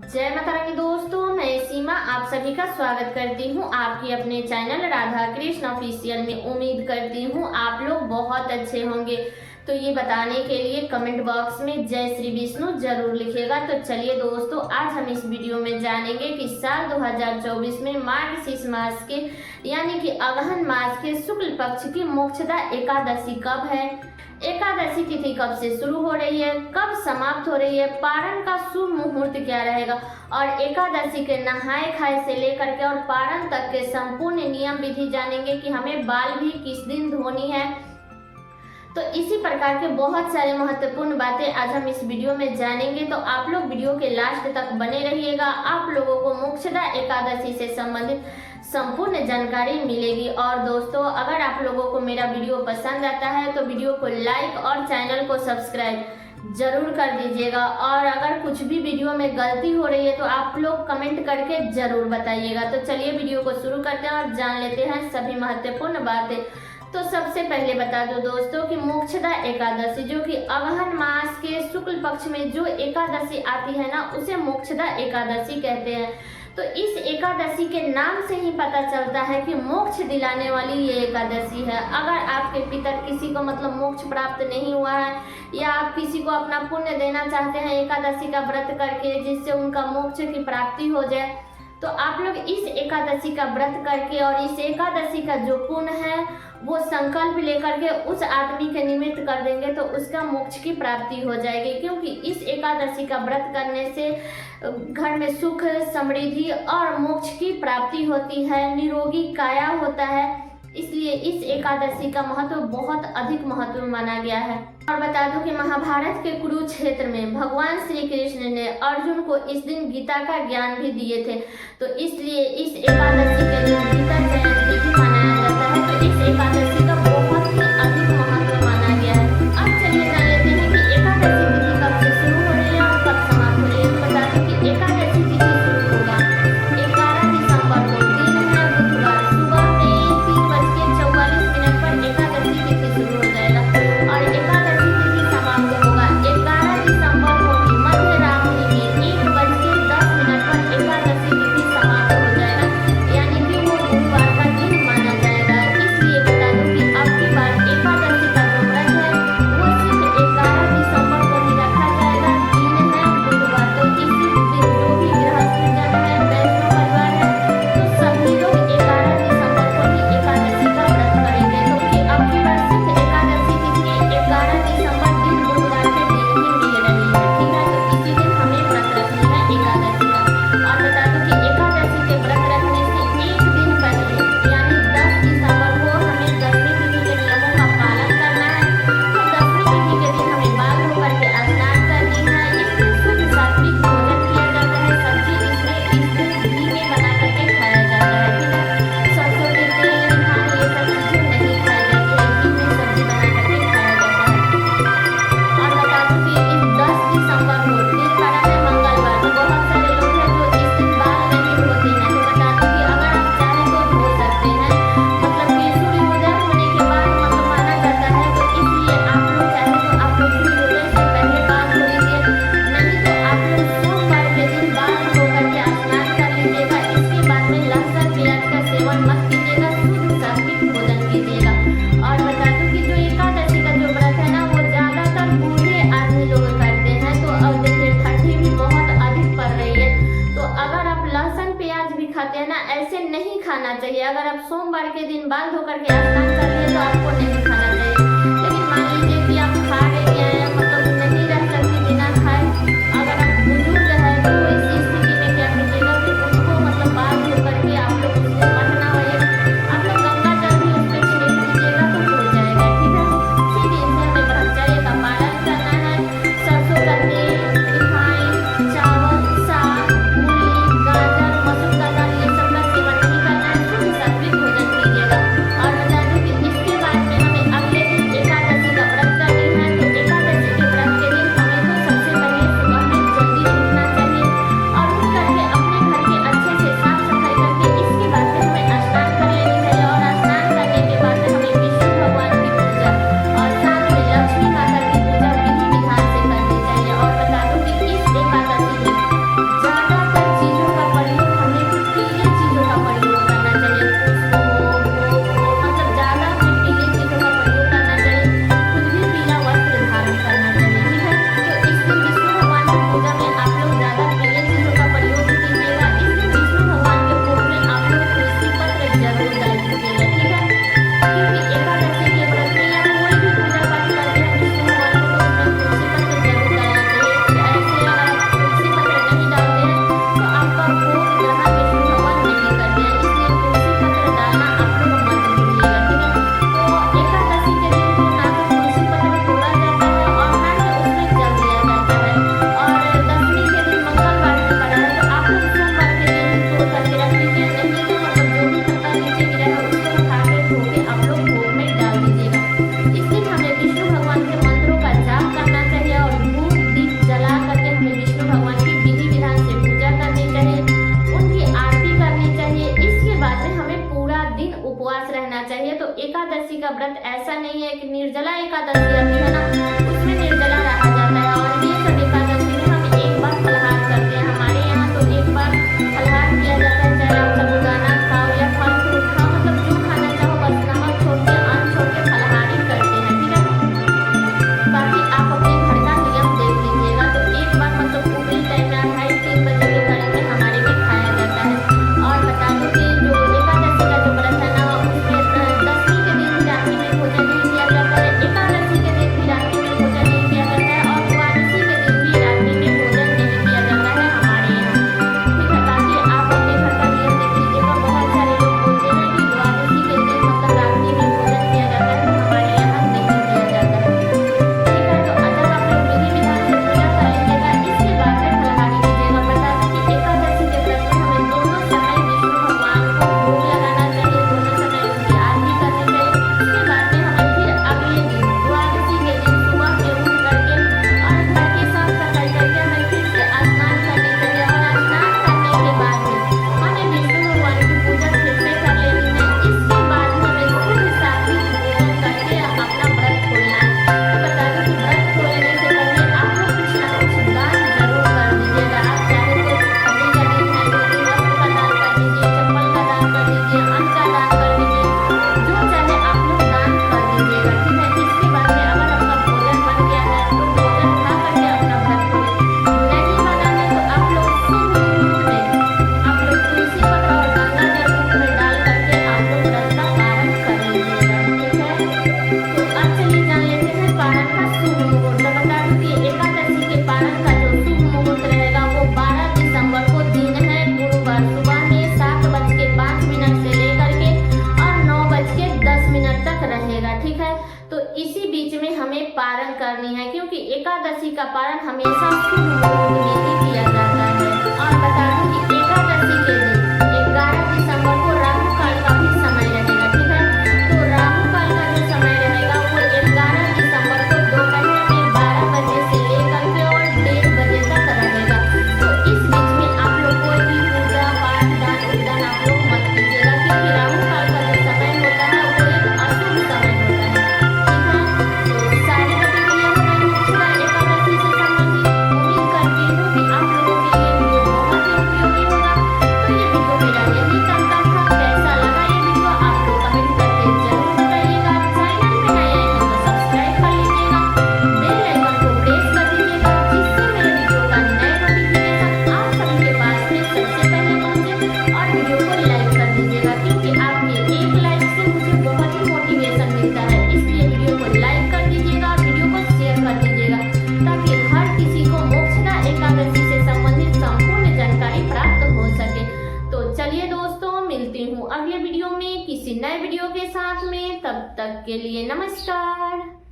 जय माता रानी दोस्तों, मैं सीमा आप सभी का स्वागत करती हूँ आपकी अपने चैनल राधा कृष्ण ऑफिशियल में। उम्मीद करती हूँ आप लोग बहुत अच्छे होंगे। तो ये बताने के लिए कमेंट बॉक्स में जय श्री विष्णु जरूर लिखिएगा। तो चलिए दोस्तों, आज हम इस वीडियो में जानेंगे कि साल 2024 में मार्गशीर्ष मास के यानी कि अगहन मास के शुक्ल पक्ष की मोक्षदा एकादशी कब है, एकादशी तिथि कब से शुरू हो रही है, कब समाप्त हो रही है, पारण का शुभ मुहूर्त क्या रहेगा और एकादशी के नहाए खाए से लेकर के और पारण तक के संपूर्ण नियम विधि जानेंगे कि हमें बाल भी किस दिन धोनी है। तो इसी प्रकार के बहुत सारे महत्वपूर्ण बातें आज हम इस वीडियो में जानेंगे। तो आप लोग वीडियो के लास्ट तक बने रहिएगा। आप लोगों को मोक्षदा एकादशी से संबंधित संपूर्ण जानकारी मिलेगी। और दोस्तों, अगर आप लोगों को मेरा वीडियो पसंद आता है तो वीडियो को लाइक और चैनल को सब्सक्राइब जरूर कर दीजिएगा। और अगर कुछ भी वीडियो में गलती हो रही है तो आप लोग कमेंट करके जरूर बताइएगा। तो चलिए वीडियो को शुरू करते हैं और जान लेते हैं सभी महत्वपूर्ण बातें। तो सबसे पहले बता दो दोस्तों कि मोक्षदा एकादशी जो कि अगहन मास के शुक्ल पक्ष में जो एकादशी आती है ना, उसे मोक्षदा एकादशी कहते हैं। तो इस एकादशी के नाम से ही पता चलता है कि मोक्ष दिलाने वाली ये एकादशी है। अगर आपके पितर किसी को मतलब मोक्ष प्राप्त नहीं हुआ है या आप किसी को अपना पुण्य देना चाहते हैं एकादशी का व्रत करके जिससे उनका मोक्ष की प्राप्ति हो जाए, तो आप लोग इस एकादशी का व्रत करके और इस एकादशी का जो पुण्य है वो संकल्प लेकर के उस आदमी के निमित्त कर देंगे तो उसका मोक्ष की प्राप्ति हो जाएगी। क्योंकि इस एकादशी का व्रत करने से घर में सुख समृद्धि और मोक्ष की प्राप्ति होती है, निरोगी काया होता है। इसलिए इस एकादशी का महत्व बहुत अधिक महत्व माना गया है। और बता दूं कि महाभारत के कुरुक्षेत्र में भगवान श्री कृष्ण ने अर्जुन को इस दिन गीता का ज्ञान भी दिए थे। तो इसलिए इस एकादशी के दिन गीता जयंती भी मनाया जाता है। तो इस एकादशी का बहुत ही अधिक महत्व माना गया है। अब चलिए जान लेते हैं कि एकादशी तिथि कब से शुरू हो रही है और कब समाप्त हो रही है। तो बता दूं कि एकादशी तिथि शुरू होगा 11 दिसंबर को, दिन है बुधवार, सुबह में 3:44 पर एकादशी तिथि शुरू हो जाएगा और एकादशी तिथि समाप्त होगा 11 दिसंबर को ही मध्य रात्रि में 1:10 पर एकादशी तिथि समाप्त हो जाएगा, यानी कि वो बुधवार का दिन माना जाएगा। इसलिए बता दूं कि अब की बार एकादशी का जो व्रत है वो सिर्फ 11 दिसंबर को ही रखा जाएगा। दिन है बुधवार, तो इसी दिन जो भी गृहस्थ जन है, वैष्णव परिवार है, तो सभी लोग 11 दिसंबर को ही एकादशी का व्रत करेंगे। क्योंकि अब की बार सिर्फ एकादशी तिथि 11 दिसंबर दिन बुधवार के दिन ही मिल रही है। ठीक है, तो इसी दिन हमें व्रत रखना है एकादशी का। और बता दूं कि एकादशी के व्रत रखने से एक दिन पहले यानी 10 दिसंबर को हमें दसवीं तिथि के नियमों का पालन करना है। तो दसवीं तिथि के दिन हमें बाल धोकर के स्नान करनी है। इस दिन शुद्ध सात्विक भोजन किया जाता है। सब्जी इसमें इस दिन घी में बना करके खाया जाता है। ठीक है, सरसों के तेल, रिफाइंड ये सब चीजें नहीं खाई जाती है, घी में सब्जी बना करके खाया जाता है। और बता दूं कि इस 10 दिसंबर को दिन पड़ा है मंगलवार, तो बहुत सारे लोग हैं जो इस दिन बाल नहीं धोते हैं। तो बता दूं कि अगर आप चाहें तो धो सकते हैं, मतलब कि सूर्योदय होने के बाद मतलब माना जाता है। तो इसलिए आप लोग चाहें तो आप लोग सूर्योदय से पहले बाल धो लीजिए, नहीं तो आप लोग सोमवार के दिन बाल धो करके स्नान कर लीजिएगा। इसके बाद में लहसुन प्याज का सेवन मत कीजिएगा, शुद्ध सात्विक भोजन कीजिएगा। और बता दूं कि जो एकादशी का जो व्रत है ना वो ज्यादातर बूढ़े आदमी लोग करते हैं। तो अब देखिए ठंडी भी बहुत अधिक पड़ रही है, तो अगर आप लहसुन प्याज भी खाते हैं ना, ऐसे नहीं खाना चाहिए। अगर आप सोमवार के दिन बाल धो करके स्नान कर लिए तो आपको नहीं खाना चाहिए। लेकिन मान लीजिए कि आप खा रहे हैं, मतलब नहीं रह सकते बिना खाए, अगर आप बुजुर्ग है तो इस स्थिति में क्या कीजिएगा कि उनको मतलब बाल धो करके आप लोग उसमें मत ना होइए, आप लोग गंगा जल भी उस पर छिड़क दीजिएगा तो हो जाएगा। ठीक है, इसी दिन से हमें ब्रह्मचर्य का पालन करना है। सरसों का तेल, रिफाइंड, चावल, साग, मूली, गाजर, मसूर का दाल ये सब का सेवन नहीं करना है, शुद्ध सात्विक भोजन कीजिएगा। और बता दूं कि इसके बाद में हमें का व्रत ऐसा नहीं है कि निर्जला एकादशी आती है ना, उसमें निर्जला रहा जाता है। और ये सब एकादशी में हम एक बार फलाहार करते हैं। हमारे यहाँ तो एक बार फलाहार किया जाता है, चाहे आप साबूदाना खाओ या फल फ्रूट खाओ, मतलब जो खाना चाहो, बस नमक छोड़ के अन्न छोड़ के फलाहार ही करते हैं, ठीक है। बाकी आप अपने घर का नियम देख लीजिएगा। तो एक बार मतलब ऊपरी टाइम में 2:30-3 बजे के करीब में हमारे में खाया जाता है। और बता दूं कि जो एकादशी का जो व्रत है ना, उसमें दशमी के दिन भी रात्रि में भोजन नहीं किया जाता है, एकादशी के दिन भी रात्रि में भोजन नहीं किया जाता है, और द्वादशी के दिन भी रात्रि में भोजन नहीं किया जाता है हमारे यहाँ, ठीक है। ताकि आप अपने घर का नियम देख लीजिएगा। बहुत सारे लोग बोलते हैं कि द्वादशी के दिन मतलब रात्रि में भोजन किया जाता है, तो हमारे यहाँ नहीं किया जाता है, ठीक है। तो जब आप लोग विधि विधान से पूजा कर लीजिएगा, इसके बाद में फलाहारी कीजिएगा। बता दूं कि एकादशी के व्रत में हमें दोनों समय विष्णु भगवान को भोग लगाना चाहिए, दोनों समय उनकी आरती करनी चाहिए। उसके बाद में हमें फिर अगले दिन द्वादशी के दिन सुबह में उठ करके और घर की साफ सफाई करके हमें फिर से स्नान करनी चाहिए। और स्नान करने के बाद में हमें विष्णु भगवान की पूजा फिर से कर लेनी है। इसके बाद हमें शुद्ध सात्विक भोजन करके अपना व्रत खोलना है। तो बता दूं कि व्रत खोलने से पहले आप लोग कुछ ना कुछ दान जरूर कर दीजिएगा। आप चाहे तो हड्डी का दिन है, रोटी वस्त्र का दान कर दीजिए, चप्पल का दान कर दीजिए, अन्न का दान कर दीजिए, जो चाहे आप लोग दान कर दीजिएगा, ठीक है। इसके बाद में अगर आपका भोजन बन गया है तो भोजन खा करके अपना व्रत खोलें। नहीं बना है तो आप लोग शुभ मुहूर्त में आप लोग तुलसी पत्र और गंगा जल मुख में डाल करके आप लोग व्रत का पारण कर लीजिएगा, ठीक है। तो अब चलिए जान लेते हैं पारण का शुभ मुहूर्त। तो बता दूं कि एकादशी के पारण का जो शुभ मुहूर्त रहेगा वो 12 दिसंबर को दिन है, गुरुवार, सुबह में 7:05 से लेकर के और 9:10 तक रहेगा, ठीक है। तो इसी बीच में हमें पारण करनी है, क्योंकि एकादशी का पारण हमेशा शुभ मुहूर्त में ही किया जाता है। और बता दूं कि एकादशी के दिन 11 दिसंबर को राहु काल का भी समय रहेगा, ठीक है। तो राहु काल का जो समय रहेगा वो 11 दिसंबर को दोपहर में 12 बजे से लेकर के और 1:30 बजे तक रहेगा। तो इस बीच में आप लोग कोई भी पूजा पाठ दान उदान आप लोग मत कीजिएगा, क्योंकि राहु काल का जो समय होता है वो एक अशुभ समय होता है, ठीक है। तो सारी बातें क्लियर हो गई होंगी एकादशी से संबंधित। उम्मीद करती हूँ कि आप लोगों के लिए वीडियो बहुत ही उपयोगी होगा। तो ये वीडियो मेरा यही तक था। कैसा लगा ये वीडियो आप लोग कमेंट करके जरूर बताइएगा। चैनल पे नए हैं तो सब्सक्राइब कर लीजिएगा, बेल आइकन को प्रेस कर दीजिएगा, जिससे मेरे वीडियो का नए नोटिफिकेशन आप सभी के पास में सबसे पहले पहुंचे। और वीडियो को लाइक कर दीजिएगा, क्योंकि आपके एक लाइक से मुझे बहुत ही मोटिवेशन मिलता है। इसलिए वीडियो को लाइक कर दीजिएगा और वीडियो को शेयर कर दीजिएगा, ताकि हर किसी को मोक्षदा एकादशी से संबंधित संपूर्ण जानकारी प्राप्त हो सके। तो चलिए दोस्तों, मिलती हूँ अगले वीडियो में किसी नए वीडियो के साथ में। तब तक के लिए नमस्कार।